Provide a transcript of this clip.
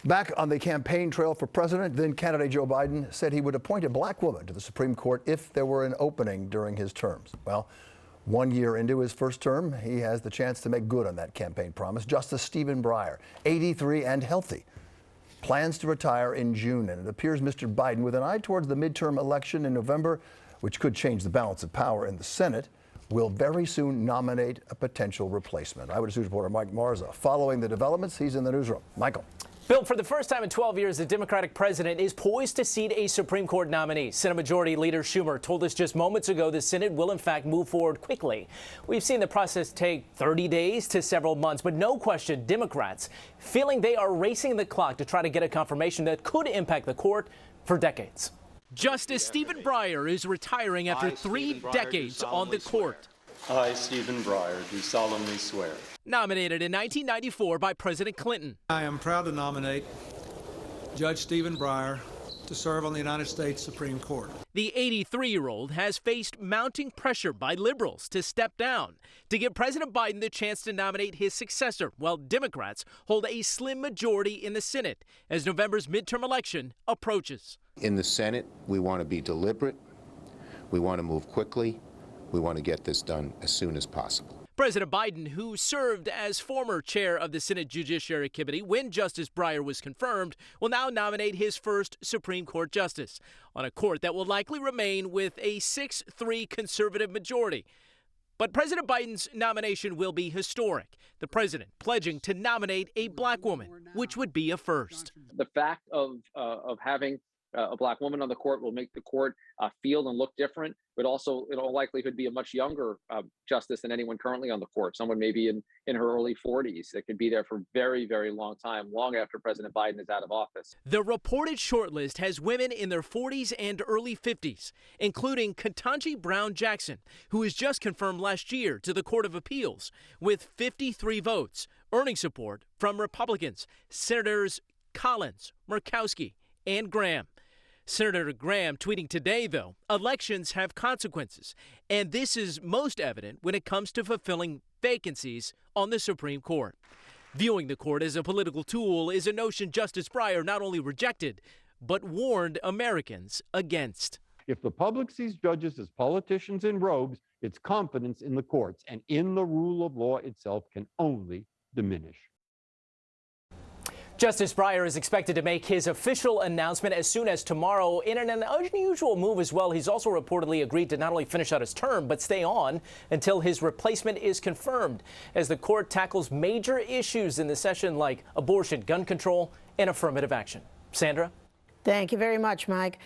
Back on the campaign trail for president, then candidate Joe Biden said he would appoint a black woman to the Supreme Court if there were an opening during his terms. Well, 1 year into his first term, he has the chance to make good on that campaign promise. Justice Stephen Breyer, 83 and healthy, plans to retire in June, and it appears Mr. Biden, with an eye towards the midterm election in November, which could change the balance of power in the Senate, will very soon nominate a potential replacement. Eyewitness News reporter Mike Marza, following the developments, he's in the newsroom. Michael. Bill, for the first time in 12 years, the Democratic president is poised to seat a Supreme Court nominee. Senate Majority Leader Schumer told us just moments ago the Senate will, in fact, move forward quickly. We've seen the process take 30 days to several months, but no question, Democrats feeling they are racing the clock to try to get a confirmation that could impact the court for decades. Justice Stephen Breyer is retiring after 3 decades on the court. I, Stephen Breyer, do solemnly swear. Nominated in 1994 by President Clinton. I am proud to nominate Judge Stephen Breyer to serve on the United States Supreme Court. The 83-year-old has faced mounting pressure by liberals to step down to give President Biden the chance to nominate his successor, while Democrats hold a slim majority in the Senate as November's midterm election approaches. In the Senate, we want to be deliberate. We want to move quickly. We want to get this done as soon as possible. President Biden, who served as former chair of the Senate Judiciary Committee when Justice Breyer was confirmed, will now nominate his first Supreme Court justice on a court that will likely remain with a 6-3 conservative majority. But President Biden's nomination will be historic, the president pledging to nominate a black woman, which would be a first. The fact of having a black woman on the court will make the court feel and look different, but also in all likelihood be a much younger justice than anyone currently on the court. Someone maybe in her early 40s that could be there for a very, very long time, long after President Biden is out of office. The reported shortlist has women in their 40s and early 50s, including Ketanji Brown Jackson, who was just confirmed last year to the Court of Appeals with 53 votes, earning support from Republicans, Senators Collins, Murkowski, and Graham. Senator Graham tweeting today, though, elections have consequences, and this is most evident when it comes to fulfilling vacancies on the Supreme Court. Viewing the court as a political tool is a notion Justice Breyer not only rejected, but warned Americans against. If the public sees judges as politicians in robes, its confidence in the courts and in the rule of law itself can only diminish. Justice Breyer is expected to make his official announcement as soon as tomorrow in an unusual move as well. He's also reportedly agreed to not only finish out his term, but stay on until his replacement is confirmed as the court tackles major issues in the session like abortion, gun control, and affirmative action. Sandra? Thank you very much, Mike.